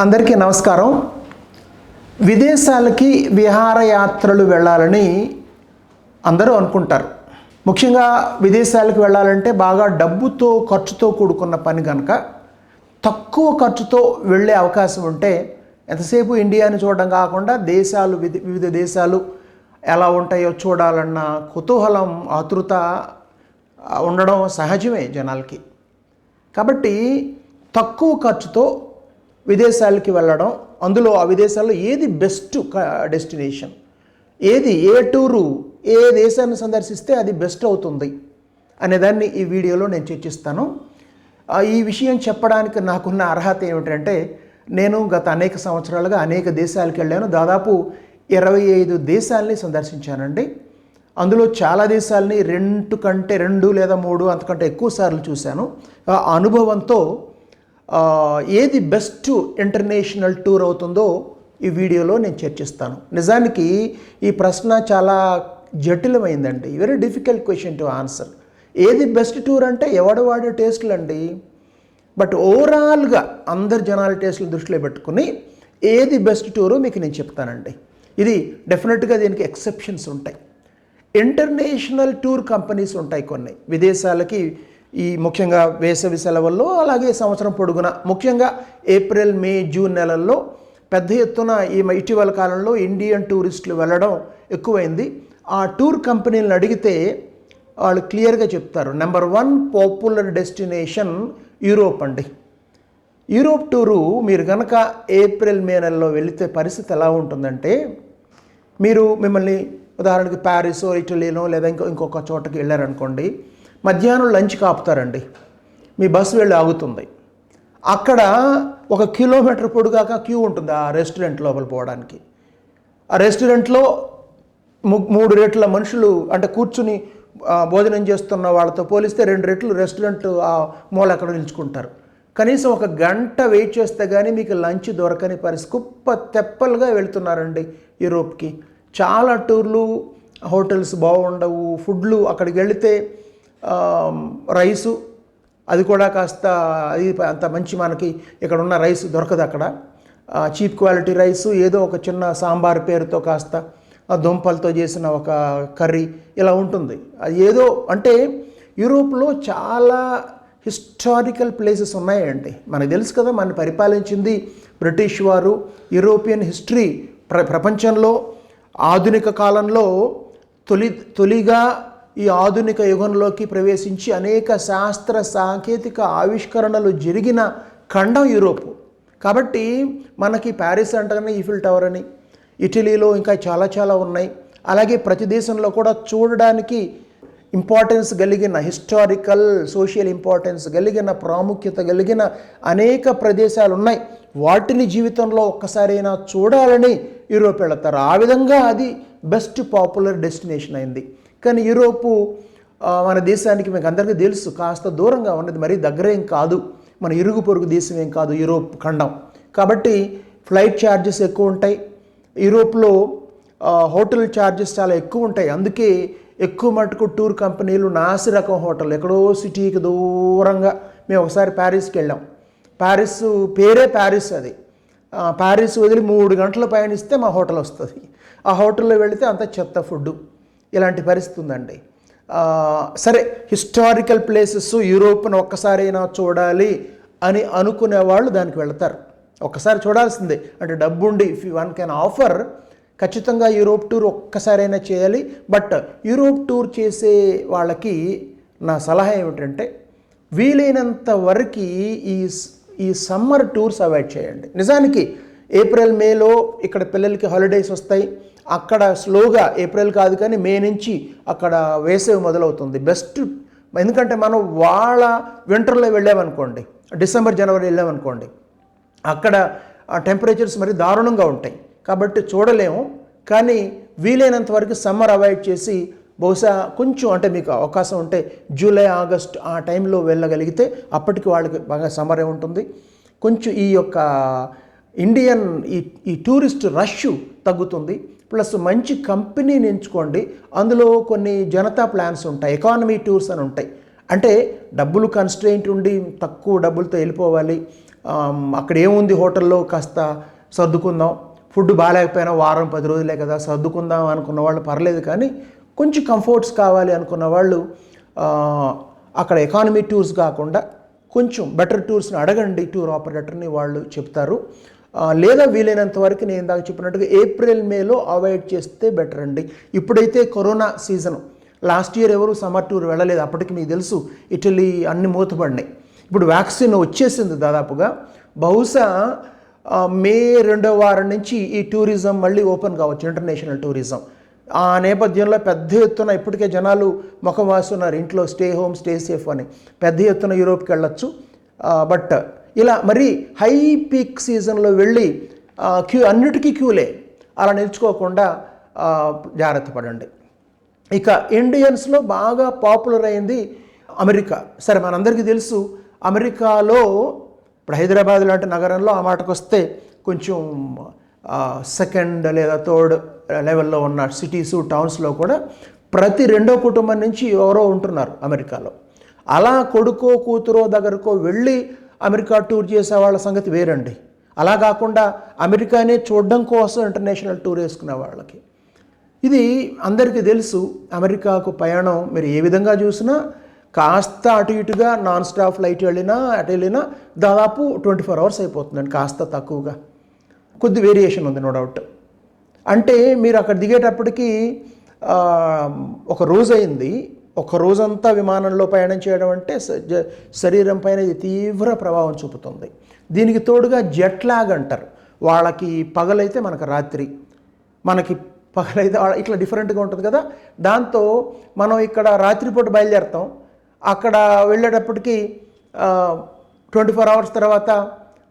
అందరికీ నమస్కారం. విదేశాలకి విహారయాత్రలు వెళ్ళాలని అందరూ అనుకుంటారు. ముఖ్యంగా విదేశాలకు వెళ్ళాలంటే బాగా ఖర్చుతో కూడుకున్న పని కనుక తక్కువ ఖర్చుతో వెళ్ళే అవకాశం ఉంటే ఎంతసేపు ఇండియాని చూడడం కాకుండా వివిధ దేశాలు ఎలా ఉంటాయో చూడాలన్న కుతూహలం, ఆతృత ఉండడం సహజమే జనాలకి. కాబట్టి తక్కువ ఖర్చుతో విదేశాలకి వెళ్ళడం, అందులో ఆ విదేశాల్లో ఏది బెస్ట్ డెస్టినేషన్, ఏ టూరు ఏ దేశాన్ని సందర్శిస్తే అది బెస్ట్ అవుతుంది అనేదాన్ని ఈ వీడియోలో నేను చర్చిస్తాను. ఈ విషయం చెప్పడానికి నాకున్న అర్హత ఏమిటంటే, నేను గత అనేక సంవత్సరాలుగా అనేక దేశాలకు వెళ్ళాను. దాదాపు 25 దేశాలని సందర్శించానండి. అందులో చాలా దేశాలని 2 లేదా 3 అంతకంటే ఎక్కువ సార్లు చూశాను. ఆ అనుభవంతో ఏది బెస్ట్ ఇంటర్నేషనల్ టూర్ అవుతుందో ఈ వీడియోలో నేను చర్చిస్తాను. నిజానికి ఈ ప్రశ్న చాలా జటిలమైందండి. Very difficult question to answer. ఏది బెస్ట్ టూర్ అంటే వాడే టేస్ట్లు అండి. బట్ ఓవరాల్గా అందరి జనాల టేస్ట్లు దృష్టిలో పెట్టుకుని ఏది బెస్ట్ టూరో మీకు నేను చెప్తానండి. ఇది డెఫినెట్గా దీనికి ఎక్సెప్షన్స్ ఉంటాయి. ఇంటర్నేషనల్ టూర్ కంపెనీస్ ఉంటాయి కొన్ని విదేశాలకి. ఈ ముఖ్యంగా వేసవి సెలవుల్లో, అలాగే సంవత్సరం పొడుగున ముఖ్యంగా ఏప్రిల్, మే, జూన్ నెలల్లో పెద్ద ఎత్తున ఇటీవల కాలంలో ఇండియన్ టూరిస్టులు వెళ్ళడం ఎక్కువైంది. ఆ టూర్ కంపెనీలను అడిగితే వాళ్ళు క్లియర్గా చెప్తారు, నెంబర్ 1 పాపులర్ డెస్టినేషన్ యూరోప్ అండి. యూరోప్ టూరు మీరు కనుక ఏప్రిల్, మే నెలలో వెళితే పరిస్థితి ఎలా ఉంటుందంటే, మిమ్మల్ని ఉదాహరణకి ప్యారిసో, ఇటలీనో లేదా ఇంకొక చోటకి వెళ్ళారనుకోండి, మధ్యాహ్నం లంచ్ కాపుతారండి. మీ బస్సు వెళ్ళి ఆగుతుంది. అక్కడ 1 కిలోమీటర్ పొడుగాక క్యూ ఉంటుంది ఆ రెస్టారెంట్ లోపల పోవడానికి. ఆ రెస్టారెంట్లో 3 రెట్ల మనుషులు, అంటే కూర్చుని భోజనం చేస్తున్న వాళ్ళతో పోలిస్తే 2 రెట్లు రెస్టారెంట్ ఆ మూల అక్కడ నిలుచుకుంటారు. కనీసం 1 గంట వెయిట్ చేస్తే కానీ మీకు లంచ్ దొరకని పరిస్థితి. కుప్ప తెప్పలుగా వెళ్తున్నారండి యూరోప్కి. చాలా టూర్లు, హోటల్స్ బాగుండవు, ఫుడ్లు అక్కడికి వెళితే రైసు అది కూడా కాస్త అంత మంచి మనకి ఇక్కడ ఉన్న రైస్ దొరకదు అక్కడ. చీప్ క్వాలిటీ రైసు, ఏదో ఒక చిన్న సాంబార్ పేరుతో కాస్త దుంపలతో చేసిన ఒక కర్రీ ఇలా ఉంటుంది. అది ఏదో అంటే యూరోప్లో చాలా హిస్టారికల్ ప్లేసెస్ ఉన్నాయండి. మనకు తెలుసు కదా, మన పరిపాలించింది బ్రిటిష్ వారు. యూరోపియన్ హిస్టరీ ప్రపంచంలో ఆధునిక కాలంలో తొలిగా ఈ ఆధునిక యుగంలోకి ప్రవేశించి అనేక శాస్త్ర సాంకేతిక ఆవిష్కరణలు జరిగిన ఖండం యూరోపు. కాబట్టి మనకి ప్యారిస్ అంటేనే ఈఫిల్ టవర్ అని, ఇటలీలో ఇంకా చాలా ఉన్నాయి. అలాగే ప్రతి దేశంలో కూడా చూడడానికి ఇంపార్టెన్స్ కలిగిన, హిస్టారికల్, సోషల్ ఇంపార్టెన్స్ కలిగిన, ప్రాముఖ్యత కలిగిన అనేక ప్రదేశాలు ఉన్నాయి. వాటిని జీవితంలో ఒక్కసారైనా చూడాలని యూరోప్ వెళతారు. ఆ విధంగా అది బెస్ట్ పాపులర్ డెస్టినేషన్ అయింది. కానీ యూరోపు మన దేశానికి మీకు అందరికీ తెలుసు, కాస్త దూరంగా ఉన్నది, మరీ దగ్గరేం కాదు, మన ఇరుగు పొరుగు దేశం ఏం కాదు యూరోప్ ఖండం. కాబట్టి ఫ్లైట్ ఛార్జెస్ ఎక్కువ ఉంటాయి. యూరోప్లో హోటల్ ఛార్జెస్ చాలా ఎక్కువ ఉంటాయి. అందుకే ఎక్కువ మటుకు టూర్ కంపెనీలు నాసి రకం హోటల్, ఎక్కడో సిటీకి దూరంగా. మేము ఒకసారి ప్యారిస్కి వెళ్ళాం. ప్యారిస్ పేరే ప్యారిస్. అది ప్యారిస్ వదిలి 3 గంటలు పయనిస్తే మా హోటల్ వస్తుంది. ఆ హోటల్లో వెళితే అంత చెత్త ఫుడ్డు, ఇలాంటి పరిస్థితి ఉందండి. సరే, హిస్టారికల్ ప్లేసెస్ యూరోప్ను ఒక్కసారైనా చూడాలి అని అనుకునే వాళ్ళు దానికి వెళతారు. ఒక్కసారి చూడాల్సిందే. అంటే డబ్బుండి ఇఫ్ వన్ కెన్ ఆఫర్, ఖచ్చితంగా యూరోప్ టూర్ ఒక్కసారైనా చేయాలి. బట్ యూరోప్ టూర్ చేసే వాళ్ళకి నా సలహా ఏమిటంటే, వీలైనంత వరకు ఈ సమ్మర్ టూర్స్ అవాయిడ్ చేయండి. నిజానికి ఏప్రిల్, మేలో ఇక్కడ పిల్లలకి హాలిడేస్ వస్తాయి. అక్కడ స్లోగా ఏప్రిల్ కాదు కానీ మే నుంచి అక్కడ వేసవి మొదలవుతుంది. బెస్ట్. ఎందుకంటే మనం వాళ్ళ వింటర్లో వెళ్ళామనుకోండి, డిసెంబర్, జనవరి వెళ్ళామనుకోండి, అక్కడ టెంపరేచర్స్ మరి దారుణంగా ఉంటాయి. కాబట్టి చూడలేము. కానీ వీలైనంత వరకు సమ్మర్ అవాయిడ్ చేసి, బహుశా కొంచెం అంటే మీకు అవకాశం ఉంటే జూలై, ఆగస్ట్ ఆ టైంలో వెళ్ళగలిగితే అప్పటికి వాళ్ళకి బాగా సమ్మరే ఉంటుంది. కొంచెం ఈ యొక్క ఇండియన్ ఈ టూరిస్ట్ రష్ తగ్గుతుంది. ప్లస్ మంచి కంపెనీని ఎంచుకోండి. అందులో కొన్ని జనతా ప్లాన్స్ ఉంటాయి, ఎకానమీ టూర్స్ అని ఉంటాయి. అంటే డబ్బులు కన్స్ట్రెయింట్ ఉండి తక్కువ డబ్బులతో వెళ్ళిపోవాలి, అక్కడ ఏముంది హోటల్లో కాస్త సర్దుకుందాం, ఫుడ్ బాగాలేకపోయినా వారం 10 రోజులే కదా సర్దుకుందాం అనుకున్న వాళ్ళు పర్లేదు, కానీ కొంచెం కంఫర్ట్స్ కావాలి అనుకున్న వాళ్ళు అక్కడ ఎకానమీ టూర్స్ కాకుండా కొంచెం బెటర్ టూర్స్ని అడగండి, టూర్ ఆపరేటర్ని, వాళ్ళు చెప్తారు. లేదా వీలైనంత వరకు నేను ఇందాక చెప్పినట్టుగా ఏప్రిల్ మేలో అవాయిడ్ చేస్తే బెటర్ అండి. ఇప్పుడైతే కరోనా సీజన్, లాస్ట్ ఇయర్ ఎవరు సమ్మర్ టూర్ వెళ్ళలేదు, అప్పటికి మీకు తెలుసు ఇటలీ అన్ని మూతపడినాయి. ఇప్పుడు వ్యాక్సిన్ వచ్చేసింది దాదాపుగా, బహుశా మే 2వ వారం నుంచి ఈ టూరిజం మళ్ళీ ఓపెన్ కావచ్చు, ఇంటర్నేషనల్ టూరిజం. ఆ నేపథ్యంలో పెద్ద ఎత్తున ఇప్పటికే జనాలు ముఖం వాస్తున్నారు ఇంట్లో స్టే హోమ్ స్టే సేఫ్ అని, పెద్ద ఎత్తున యూరోప్కి వెళ్ళొచ్చు. బట్ ఇలా మరి హై పీక్ సీజన్లో వెళ్ళి అన్నిటికీ క్యూలే అలా నిల్చుకోకుండా జాగ్రత్త పడండి. ఇక ఇండియన్స్లో బాగా పాపులర్ అయింది అమెరికా. సరే, మనందరికీ తెలుసు అమెరికాలో ఇప్పుడు హైదరాబాద్ లాంటి నగరంలో ఆ మాటకు వస్తే కొంచెం సెకండ్ లేదా థర్డ్ లెవెల్లో ఉన్న సిటీసు టౌన్స్లో కూడా ప్రతి 2వ కుటుంబం నుంచి ఎవరో ఉంటున్నారు అమెరికాలో. అలా కొడుకో కూతురో దగ్గరకో వెళ్ళి అమెరికా టూర్ చేసే వాళ్ళ సంగతి వేరండి. అలా కాకుండా అమెరికానే చూడడం కోసం ఇంటర్నేషనల్ టూర్ వేసుకునే వాళ్ళకి ఇది అందరికీ తెలుసు. అమెరికాకు ప్రయాణం మీరు ఏ విధంగా చూసినా కాస్త అటు ఇటుగా నాన్ స్టాప్ ఫ్లైట్ వెళ్ళినా అటు వెళ్ళినా దాదాపు 24 hours అయిపోతుందండి, కాస్త తక్కువగా. కొద్ది వేరియేషన్ ఉంది నో డౌట్. అంటే మీరు అక్కడ దిగేటప్పటికి ఒక రోజు అయింది, ఒక రోజంతా విమానంలో ప్రయాణం చేయడం అంటే శరీరం పైన ఇది తీవ్ర ప్రభావం చూపుతుంది. దీనికి తోడుగా జెట్ లాగ్ అంటారు, వాళ్ళకి పగలైతే మనకు రాత్రి, మనకి పగలైతే ఇట్లా డిఫరెంట్గా ఉంటుంది కదా. దాంతో మనం ఇక్కడ రాత్రిపూట బయలుదేరుతాం, అక్కడ వెళ్ళేటప్పటికి 24 hours తర్వాత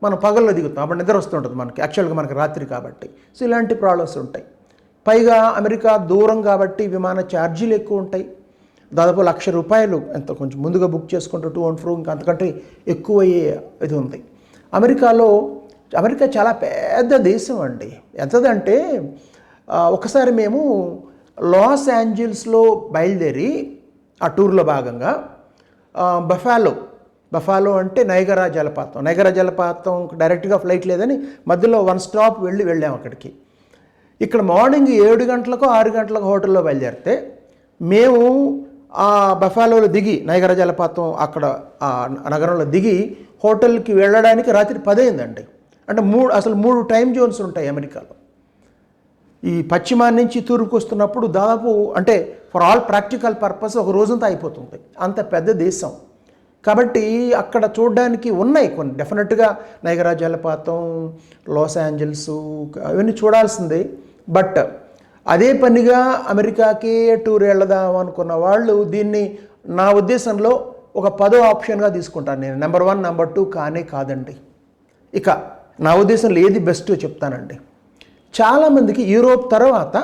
మనం పగల్లో దిగుతాం, అప్పుడు నిద్ర వస్తుంటుంది మనకి, యాక్చువల్గా మనకి రాత్రి కాబట్టి. సో ఇలాంటి ప్రాబ్లమ్స్ ఉంటాయి. పైగా అమెరికా దూరం కాబట్టి విమాన ఛార్జీలు ఎక్కువ ఉంటాయి, దాదాపు ₹1,00,000 ఎంత కొంచెం ముందుగా బుక్ చేసుకుంటూ టూ అండ్ ఫ్రో ఇంకా అంతకంటే ఎక్కువ అయ్యే ఇది ఉంది. అమెరికా చాలా పెద్ద దేశం అండి. ఎంతదంటే ఒకసారి మేము లాస్ ఏంజల్స్లో బయలుదేరి ఆ టూర్లో భాగంగా బఫాలో అంటే నైగరా జలపాతం డైరెక్ట్గా ఫ్లైట్ లేదని మధ్యలో 1 stop వెళ్ళాము అక్కడికి. ఇక్కడ మార్నింగ్ 7 గంటలకు 6 గంటలకు హోటల్లో బయలుదేరితే మేము ఆ బఫాలోలో దిగి నైగరా జలపాతం అక్కడ ఆ నగరంలో దిగి హోటల్కి వెళ్ళడానికి రాత్రి 10 అయిందండి. అంటే 3 టైం జోన్స్ ఉంటాయి అమెరికాలో. ఈ పశ్చిమాన్ని నుంచి తూర్పుకు వస్తున్నప్పుడు దాదాపు అంటే ఫర్ ఆల్ ప్రాక్టికల్ పర్పస్ ఒక రోజంతా అయిపోతుంది, అంత పెద్ద దేశం కాబట్టి. అక్కడ చూడడానికి ఉన్నాయి కొన్ని, డెఫినెట్గా నైగరా జలపాతం, లాస్ ఏంజల్స్ అవన్నీ చూడాల్సిందే. బట్ అదే పనిగా అమెరికాకే టూర్ వెళదాం అనుకున్న వాళ్ళు దీన్ని నా ఉద్దేశంలో ఒక 10వ ఆప్షన్గా తీసుకుంటాను నేను. నెంబర్ 1 నెంబర్ 2 కాదండి. ఇక నా ఉద్దేశంలో ఏది బెస్ట్ చెప్తానండి. చాలామందికి యూరోప్ తర్వాత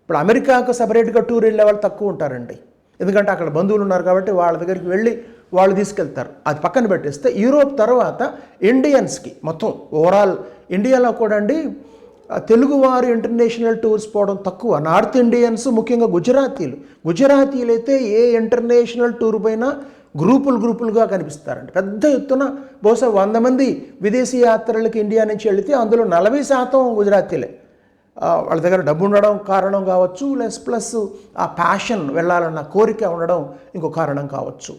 ఇప్పుడు అమెరికాకు సపరేట్గా టూర్ వెళ్ళే వాళ్ళు తక్కువ ఉంటారండి, ఎందుకంటే అక్కడ బంధువులు ఉన్నారు కాబట్టి వాళ్ళ దగ్గరికి వెళ్ళి వాళ్ళు తీసుకెళ్తారు. అది పక్కన పెట్టేస్తే యూరోప్ తర్వాత ఇండియన్స్కి మొత్తం ఓవరాల్ ఇండియాలో కూడా అండి తెలుగువారు ఇంటర్నేషనల్ టూర్స్ పోవడం తక్కువ. నార్త్ ఇండియన్స్ ముఖ్యంగా గుజరాతీలు అయితే ఏ ఇంటర్నేషనల్ టూర్ పైన గ్రూపులుగా కనిపిస్తారండి. పెద్ద ఎత్తున బహుశా 100 మంది విదేశీ యాత్రలకు ఇండియా నుంచి వెళితే అందులో 40% గుజరాతీలే. వాళ్ళ దగ్గర డబ్బు ఉండడం కారణం కావచ్చు, ప్లస్ ఆ ప్యాషన్ వెళ్ళాలన్న కోరిక ఉండడం ఇంకో కారణం కావచ్చు.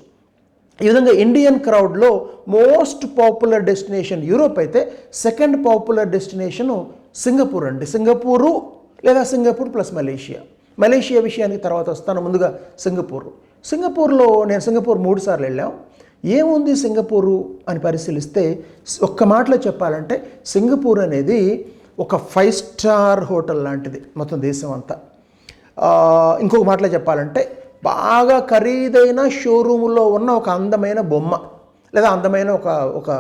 ఈ విధంగా ఇండియన్ క్రౌడ్లో మోస్ట్ పాపులర్ డెస్టినేషన్ యూరోప్ అయితే సెకండ్ పాపులర్ డెస్టినేషను సింగపూర్ అండి. సింగపూర్ ప్లస్ మలేషియా విషయానికి తర్వాత వస్తాను. ముందుగా సింగపూర్లో నేను 3 సార్లు వెళ్ళాం. ఏముంది సింగపూరు అని పరిశీలిస్తే ఒక్క మాటలో చెప్పాలంటే సింగపూర్ అనేది ఒక 5 star హోటల్ లాంటిది మొత్తం దేశం అంతా. ఇంకొక మాటలో చెప్పాలంటే బాగా ఖరీదైన షోరూములో ఉన్న ఒక అందమైన బొమ్మ లేదా అందమైన ఒక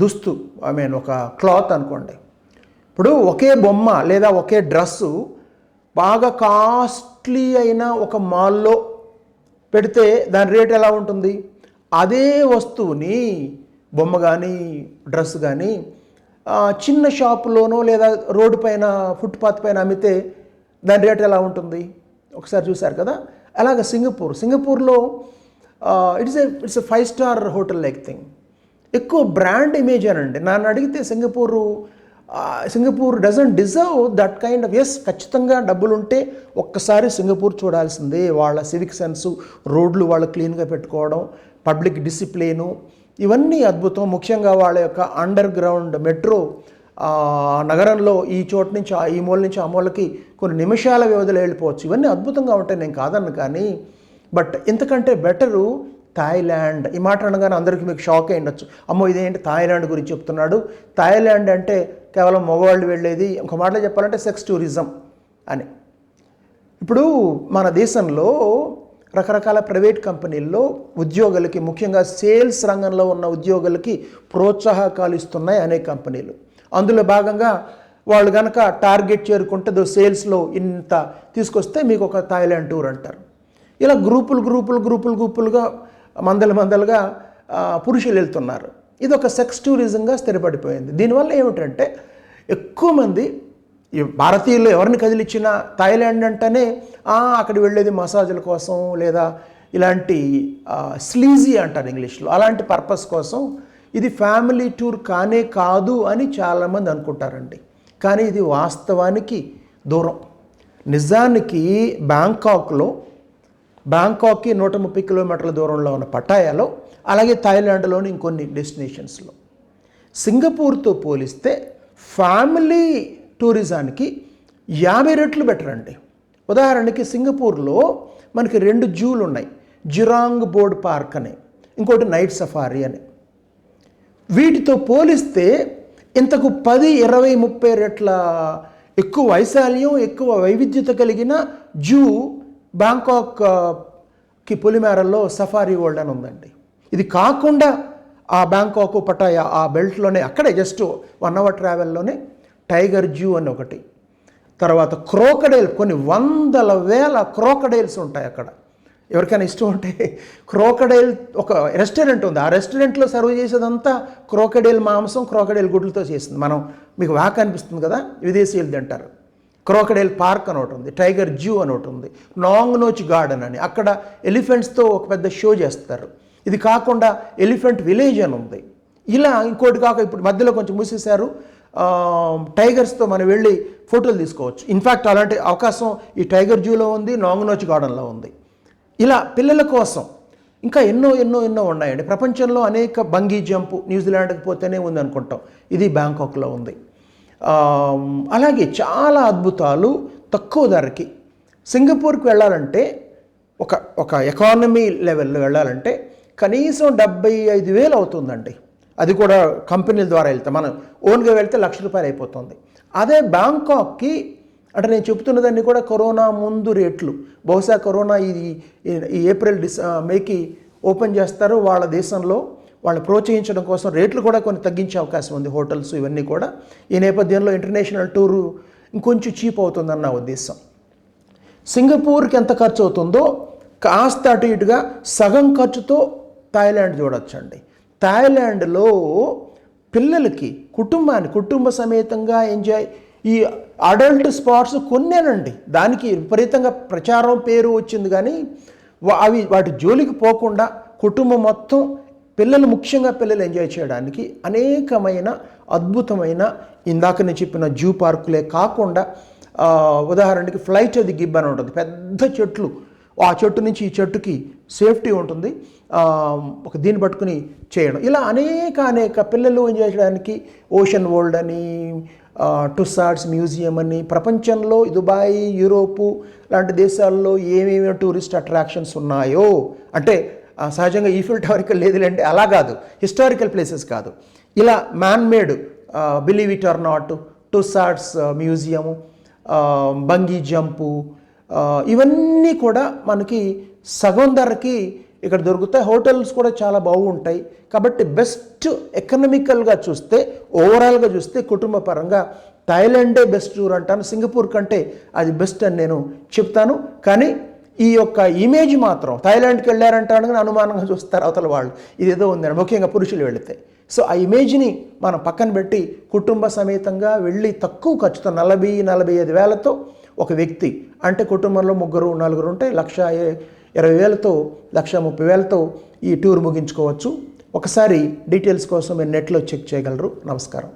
దుస్తు, ఒక క్లాత్ అనుకోండి. ఇప్పుడు ఒకే బొమ్మ లేదా ఒకే డ్రెస్సు బాగా కాస్ట్లీ అయిన ఒక మాల్లో పెడితే దాని రేట్ ఎలా ఉంటుంది? అదే వస్తువుని బొమ్మ కానీ డ్రెస్ కానీ చిన్న షాపులోనో లేదా రోడ్డు పైన ఫుట్పాత్ పైన అమ్మితే దాని రేట్ ఎలా ఉంటుంది? ఒకసారి చూశారు కదా. అలాగే సింగపూర్లో it's a 5 star hotel like thing. ఎక్కువ బ్రాండ్ ఇమేజ్ అనండి. నన్ను అడిగితే Singapore doesn't deserve that kind of. Yes, ఖచ్చితంగా డబ్బులుంటే ఒక్కసారి సింగపూర్ చూడాల్సిందే. వాళ్ళ సివిక్ సెన్సు, రోడ్లు వాళ్ళు క్లీన్గా పెట్టుకోవడం, పబ్లిక్ డిసిప్లిను, ఇవన్నీ అద్భుతం. ముఖ్యంగా వాళ్ళ యొక్క అండర్ గ్రౌండ్ మెట్రో నగరంలో ఈ చోటు నుంచి ఈ మూల నుంచి ఆ మూలకి కొన్ని నిమిషాల వ్యవధిలో వెళ్ళిపోవచ్చు. ఇవన్నీ అద్భుతంగా ఉంటాయి, నేను కాదన్ను. కానీ బట్ ఇంతకంటే బెటరు థాయిలాండ్. ఈ మాట అనగానే అందరికీ మీకు షాక్ అయి ఉండొచ్చు, అమ్మో ఇదేంటి థాయిలాండ్ గురించి చెప్తున్నాడు. థాయిలాండ్ అంటే కేవలం మగవాళ్ళు వెళ్ళేది, ఇంకో మాటలో చెప్పాలంటే సెక్స్ టూరిజం అని. ఇప్పుడు మన దేశంలో రకరకాల ప్రైవేట్ కంపెనీల్లో ఉద్యోగులకి, ముఖ్యంగా సేల్స్ రంగంలో ఉన్న ఉద్యోగులకి ప్రోత్సాహకాలు ఇస్తున్నాయి అనేక కంపెనీలు. అందులో భాగంగా వాళ్ళు కనుక టార్గెట్ చేరుకుంటే సేల్స్లో ఇంత తీసుకొస్తే మీకు ఒక థాయిలాండ్ టూర్ అంటారు. ఇలా గ్రూపులుగా మందలుగా పురుషులు వెళ్తున్నారు. ఇది ఒక సెక్స్ టూరిజంగా స్థిరపడిపోయింది. దీనివల్ల ఏమిటంటే ఎక్కువ మంది భారతీయులు ఎవరిని కదిలిచ్చినా థాయిలాండ్ అంటేనే అక్కడికి వెళ్ళేది మసాజుల కోసం, లేదా ఇలాంటి స్లీజీ అంటారు ఇంగ్లీష్లో, అలాంటి పర్పస్ కోసం. ఇది ఫ్యామిలీ టూర్ కానే కాదు అని చాలామంది అనుకుంటారండి. కానీ ఇది వాస్తవానికి దూరం. నిజానికి బ్యాంకాక్కి 130 కిలోమీటర్ల దూరంలో ఉన్న పటాయాలో, అలాగే థాయిలాండ్లోని ఇంకొన్ని డెస్టినేషన్స్లో సింగపూర్తో పోలిస్తే ఫ్యామిలీ టూరిజానికి 50 రెట్లు బెటర్ అండి. ఉదాహరణకి సింగపూర్లో మనకి 2 జూలు ఉన్నాయి, జిరాంగ్ బోర్డ్ పార్క్ అని, ఇంకోటి నైట్ సఫారీ అని. వీటితో పోలిస్తే ఇంతకు 10, 20, 30 రెట్ల ఎక్కువ వైశాల్యం, ఎక్కువ వైవిధ్యత కలిగిన జూ బ్యాంకాక్కి పొలిమేరల్లో సఫారీ వరల్డ్ అని ఉందండి. ఇది కాకుండా ఆ బ్యాంకాక్ పటాయా ఆ బెల్ట్లోనే అక్కడే జస్ట్ 1 అవర్ ట్రావెల్లోనే టైగర్ జూ అని ఒకటి, తర్వాత క్రోకడైల్, కొన్ని వందల వేల క్రోకడైల్స్ ఉంటాయి అక్కడ. ఎవరికైనా ఇష్టం ఉంటే క్రోకడైల్ ఒక రెస్టారెంట్ ఉంది, ఆ రెస్టారెంట్లో సర్వ్ చేసేదంతా క్రోకడైల్ మాంసం, క్రోకడైల్ గుడ్లతో చేసింది. మీకు వాక్ అనిపిస్తుంది కదా, విదేశీయులు తింటారు. క్రోకడైల్ పార్క్ అని ఒకటి ఉంది, టైగర్ జూ అని ఒకటి ఉంది, నాంగ్ నోచ్ గార్డెన్ అని, అక్కడ ఎలిఫెంట్స్తో ఒక పెద్ద షో చేస్తారు. ఇది కాకుండా ఎలిఫెంట్ విలేజ్ అని ఉంది. ఇలా ఇంకోటి కాక ఇప్పుడు మధ్యలో కొంచెం మూసేశారు, టైగర్స్తో మనం వెళ్ళి ఫోటోలు తీసుకోవచ్చు. ఇన్ఫ్యాక్ట్ అలాంటి అవకాశం ఈ టైగర్ జూలో ఉంది, నాంగ్ నోచ్ గార్డెన్లో ఉంది. ఇలా పిల్లల కోసం ఇంకా ఎన్నో ఉన్నాయండి. ప్రపంచంలో అనేక బంగీ జంపు న్యూజిలాండ్కి పోతేనే ఉంది అనుకుంటాం, ఇది బ్యాంకాక్లో ఉంది. అలాగే చాలా అద్భుతాలు తక్కువ ధరకి. సింగపూర్కి వెళ్ళాలంటే ఒక ఎకానమీ లెవెల్లో వెళ్ళాలంటే కనీసం 75,000 అవుతుందండి. అది కూడా కంపెనీల ద్వారా వెళ్తే, మనం ఓన్గా వెళ్తే ₹1,00,000 అయిపోతుంది. అదే బ్యాంకాక్కి అంటే నేను చెప్తున్నదాన్ని కూడా కరోనా ముందు రేట్లు, బహుశా కరోనా ఈ ఏప్రిల్ మేకి ఓపెన్ చేస్తారు వాళ్ళ దేశంలో. వాళ్ళని ప్రోత్సహించడం కోసం రేట్లు కూడా కొన్ని తగ్గించే అవకాశం ఉంది, హోటల్స్ ఇవన్నీ కూడా. ఈ నేపథ్యంలో ఇంటర్నేషనల్ టూరు ఇంకొంచెం చీప్ అవుతుందన్న నా ఉద్దేశం. సింగపూర్కి ఎంత ఖర్చు అవుతుందో కాస్త అటు ఇటుగా సగం ఖర్చుతో థాయిలాండ్ చూడొచ్చండి. థాయిలాండ్లో పిల్లలకి కుటుంబ సమేతంగా ఎంజాయ్, ఈ అడల్ట్ స్పాట్స్ కొన్నేనండి, దానికి విపరీతంగా ప్రచారం పేరు వచ్చింది. కానీ వాటి జోలికి పోకుండా కుటుంబం మొత్తం, ముఖ్యంగా పిల్లలు ఎంజాయ్ చేయడానికి అనేకమైన అద్భుతమైన ఇందాక నేను చెప్పిన జూ పార్కులే కాకుండా, ఉదాహరణకి ఫ్లైట్ అది గిబ్ అని ఉంటుంది, పెద్ద చెట్లు, ఆ చెట్టు నుంచి ఈ చెట్టుకి సేఫ్టీ ఉంటుంది, ఒక దీన్ని పట్టుకుని చేయడం. ఇలా అనేక పిల్లలు ఎంజాయ్ చేయడానికి ఓషన్ వరల్డ్ అని, టుస్సాడ్స్ మ్యూజియం అని, ప్రపంచంలో దుబాయ్, యూరోపు లాంటి దేశాల్లో ఏమేమి టూరిస్ట్ అట్రాక్షన్స్ ఉన్నాయో, అంటే సహజంగా ఈఫిల్ టవర్ ఇక్కడ లేదులేండి, అలా కాదు, హిస్టారికల్ ప్లేసెస్ కాదు, ఇలా man-made, believe it or not, Tussauds museum, bungee jump, ఇవన్నీ కూడా మనకి సగం ధరకి ఇక్కడ దొరుకుతాయి. హోటల్స్ కూడా చాలా బాగుంటాయి. కాబట్టి బెస్ట్ ఎకనామికల్గా చూస్తే, ఓవరాల్గా చూస్తే కుటుంబ పరంగా థాయిలాండే బెస్ట్ టూర్ అంటాను. సింగపూర్ కంటే అది బెస్ట్ అని నేను చెప్తాను. కానీ ఈ యొక్క ఇమేజ్ మాత్రం థాయిలాండ్కి వెళ్ళారంటాను అనుమానంగా చూస్తారు అవతల వాళ్ళు, ఇదేదో ఉందని, ముఖ్యంగా పురుషులు వెళితే. సో ఆ ఇమేజ్ని మనం పక్కన పెట్టి కుటుంబ సమేతంగా వెళ్ళి తక్కువ ఖర్చుతో 40-45 వేలతో ఒక వ్యక్తి, అంటే కుటుంబంలో 3-4 ఉంటే 1,20,000తో 1,30,000తో ఈ టూర్ ముగించుకోవచ్చు. ఒకసారి డీటెయిల్స్ కోసం మీరు నెట్లో చెక్ చేయగలరు. నమస్కారం.